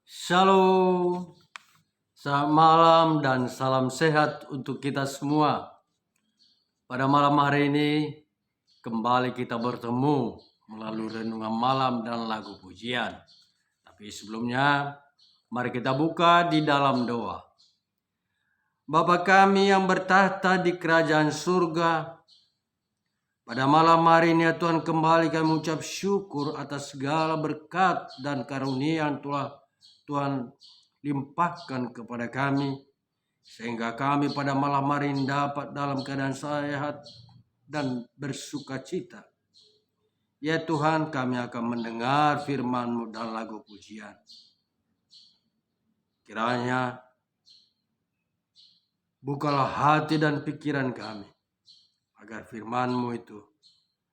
Shalom, selamat malam dan salam sehat untuk kita semua. Pada malam hari ini kembali kita bertemu melalui renungan malam dan lagu pujian. Tapi sebelumnya mari kita buka di dalam doa. Bapa kami yang bertahta di kerajaan surga, pada malam hari ini ya Tuhan, kembali kami mengucap syukur atas segala berkat dan karunia yang telah Tuhan limpahkan kepada kami, sehingga kami pada malam hari ini dapat dalam keadaan sehat dan bersuka cita. Ya Tuhan, kami akan mendengar firman-Mu dan lagu pujian. Kiranya bukalah hati dan pikiran kami, agar firman-Mu itu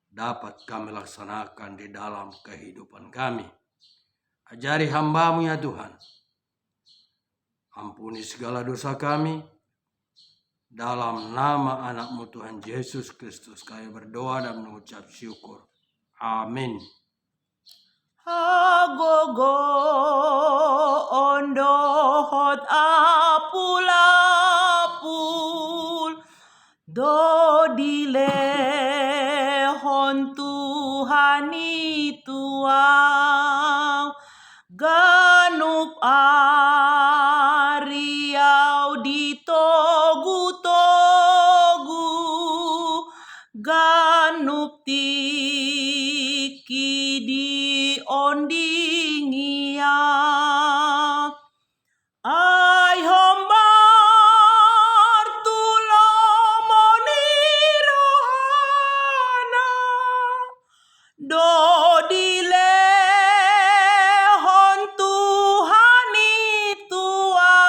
dapat kami laksanakan di dalam kehidupan kami. Ajari hamba-Mu ya Tuhan. Ampuni segala dosa kami. Dalam nama anak-Mu Tuhan Yesus Kristus kami berdoa dan mengucap syukur. Amin. Hagogo ondohot apul-apul dodile hon Tuhan ituang ganup ariau ditogu-togu ganup tiki di ondingia ai hombar tulomoni rohana dodile hon Tuhan itua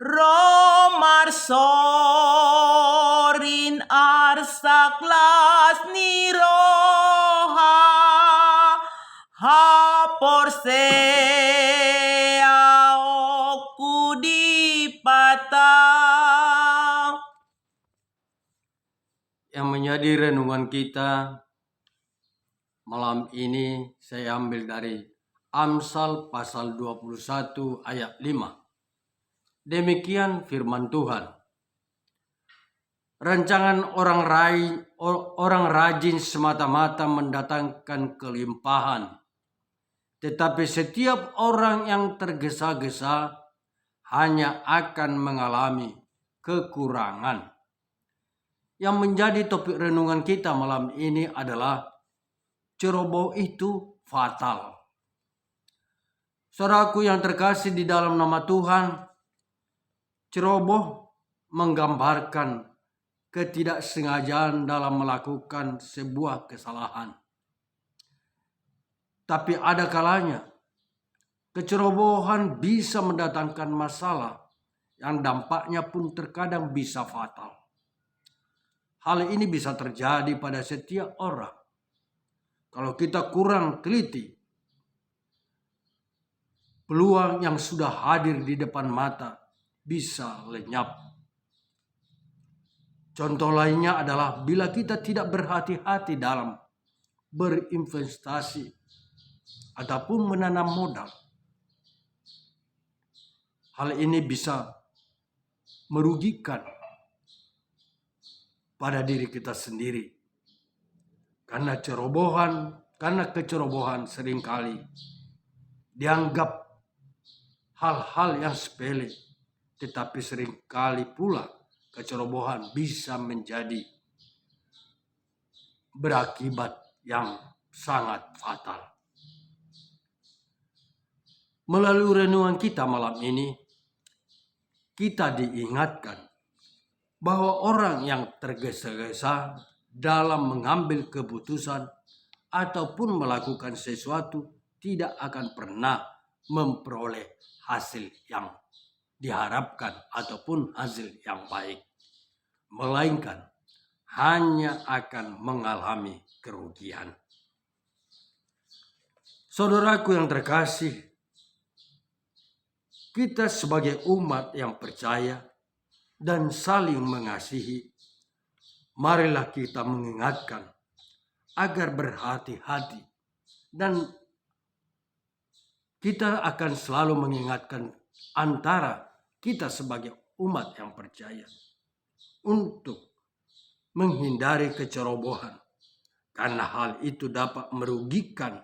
romar sorin arsaklas niroha haporsea oku dipatang. Yang menjadi renungan kita malam ini saya ambil dari Amsal pasal 21 ayat 5. Demikian firman Tuhan. Rancangan orang rajin semata-mata mendatangkan kelimpahan, tetapi setiap orang yang tergesa-gesa hanya akan mengalami kekurangan. Yang menjadi topik renungan kita malam ini adalah ceroboh itu fatal. Saudaraku yang terkasih di dalam nama Tuhan, ceroboh menggambarkan ketidaksengajaan dalam melakukan sebuah kesalahan. Tapi ada kalanya kecerobohan bisa mendatangkan masalah yang dampaknya pun terkadang bisa fatal. Hal ini bisa terjadi pada setiap orang. Kalau kita kurang teliti, peluang yang sudah hadir di depan mata bisa lenyap. Contoh lainnya adalah bila kita tidak berhati-hati dalam berinvestasi ataupun menanam modal. Hal ini bisa merugikan pada diri kita sendiri. Karena kecerobohan seringkali dianggap hal-hal yang sepele, tetapi seringkali pula kecerobohan bisa menjadi berakibat yang sangat fatal. Melalui renungan kita malam ini, kita diingatkan bahwa orang yang tergesa-gesa dalam mengambil keputusan ataupun melakukan sesuatu tidak akan pernah memperoleh hasil yang diharapkan ataupun hasil yang baik, melainkan hanya akan mengalami kerugian. Saudaraku yang terkasih, kita sebagai umat yang percaya dan saling mengasihi, marilah kita mengingatkan agar berhati-hati dan kita akan selalu mengingatkan antara kita sebagai umat yang percaya untuk menghindari kecerobohan, karena hal itu dapat merugikan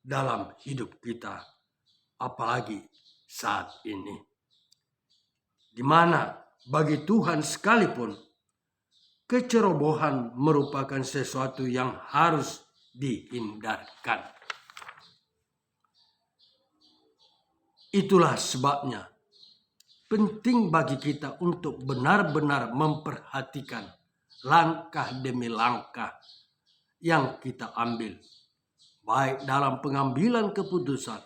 dalam hidup kita, apalagi saat ini, di mana bagi Tuhan sekalipun kecerobohan merupakan sesuatu yang harus dihindarkan. Itulah sebabnya penting bagi kita untuk benar-benar memperhatikan langkah demi langkah yang kita ambil, baik dalam pengambilan keputusan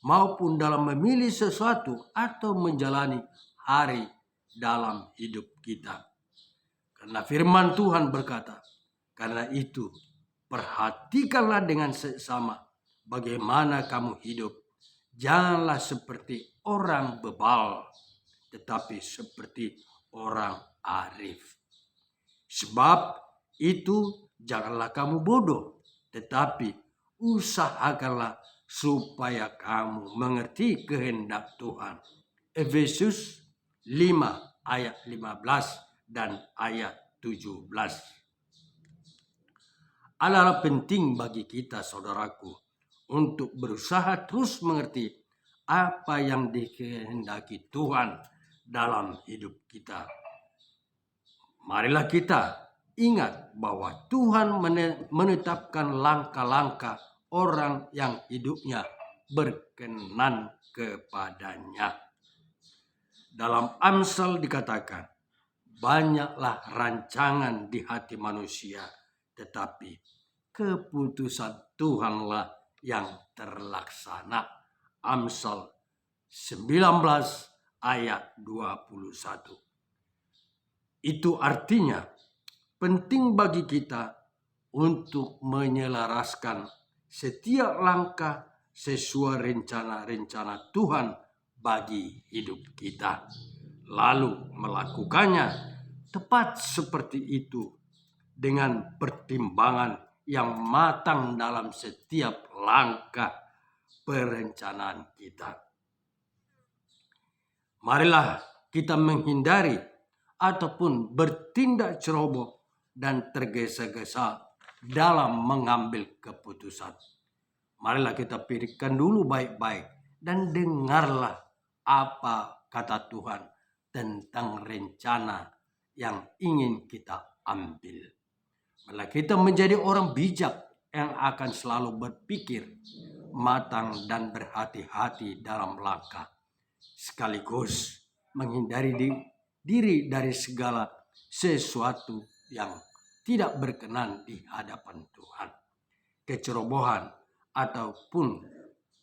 maupun dalam memilih sesuatu atau menjalani hari dalam hidup kita. Karena firman Tuhan berkata, karena itu perhatikanlah dengan seksama bagaimana kamu hidup. Janganlah seperti orang bebal, tetapi seperti orang arif. Sebab itu janganlah kamu bodoh, tetapi usahakanlah supaya kamu mengerti kehendak Tuhan. Efesus 5 ayat 15 dan ayat 17. Adalah penting bagi kita, saudaraku, untuk berusaha terus mengerti apa yang dikehendaki Tuhan dalam hidup kita. Marilah kita ingat bahwa Tuhan menetapkan langkah-langkah orang yang hidupnya berkenan kepadanya. Dalam Amsal dikatakan, banyaklah rancangan di hati manusia, tetapi keputusan Tuhanlah yang terlaksana. Amsal 19 ayat 21. Itu artinya penting bagi kita untuk menyelaraskan setiap langkah sesuai rencana-rencana Tuhan bagi hidup kita, lalu melakukannya tepat seperti itu dengan pertimbangan yang matang dalam setiap langkah perencanaan kita. Marilah kita menghindari ataupun bertindak ceroboh dan tergesa-gesa dalam mengambil keputusan. Marilah kita pikirkan dulu baik-baik dan dengarlah apa kata Tuhan tentang rencana yang ingin kita ambil. Marilah kita menjadi orang bijak yang akan selalu berpikir matang dan berhati-hati dalam langkah, sekaligus menghindari diri dari segala sesuatu yang tidak berkenan di hadapan Tuhan. Kecerobohan ataupun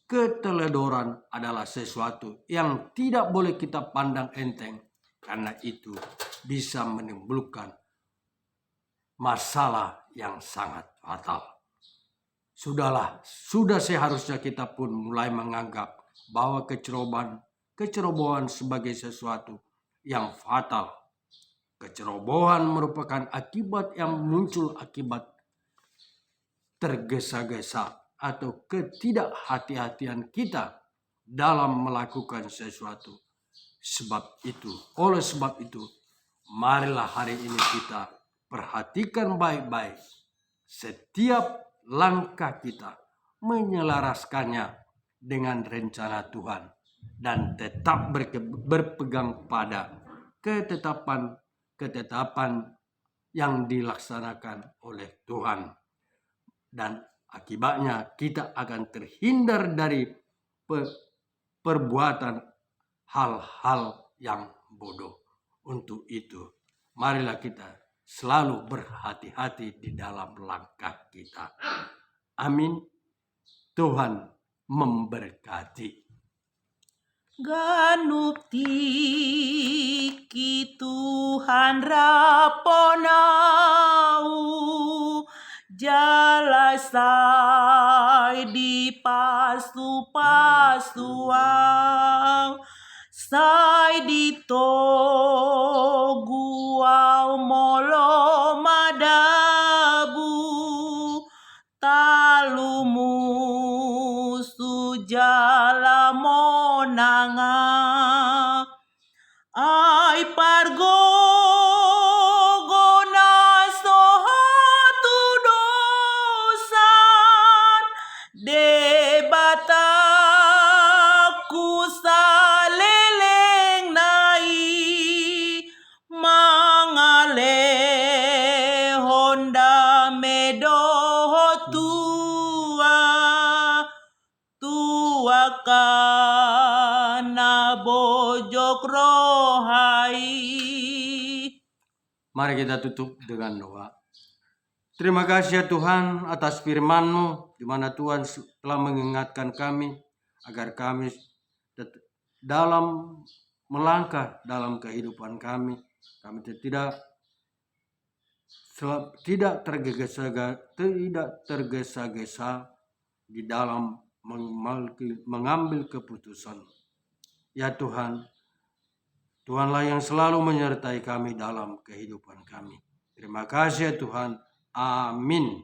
keteledoran adalah sesuatu yang tidak boleh kita pandang enteng, karena itu bisa menimbulkan masalah yang sangat fatal. Sudah seharusnya kita pun mulai menganggap bahwa kecerobohan sebagai sesuatu yang fatal. Kecerobohan merupakan akibat yang muncul akibat tergesa-gesa atau ketidakhati-hatian kita dalam melakukan sesuatu. Oleh sebab itu, marilah hari ini kita perhatikan baik-baik setiap langkah kita, menyelaraskannya dengan rencana Tuhan, dan tetap berpegang pada ketetapan yang dilaksanakan oleh Tuhan. Dan akibatnya kita akan terhindar dari perbuatan hal-hal yang bodoh. Untuk itu, marilah kita selalu berhati-hati di dalam langkah kita. Amin. Tuhan memberkati. Ganupti ki Tuhan raponau, jalasai di pasu-pasuau, sai di toguau molo madabu, talumu jala monanga ay pargogona sohatu dosan debataku saleleng nai mangale honda medoho tua kana bojok rohai. Mari kita tutup dengan doa. Terima kasih ya Tuhan atas firman-Mu, di mana Tuhan telah mengingatkan kami agar kami dalam melangkah dalam kehidupan kami tidak tergesa-gesa di dalam mengambil keputusan. Ya Tuhan, Tuhanlah yang selalu menyertai kami dalam kehidupan kami. Terima kasih ya Tuhan. Amin.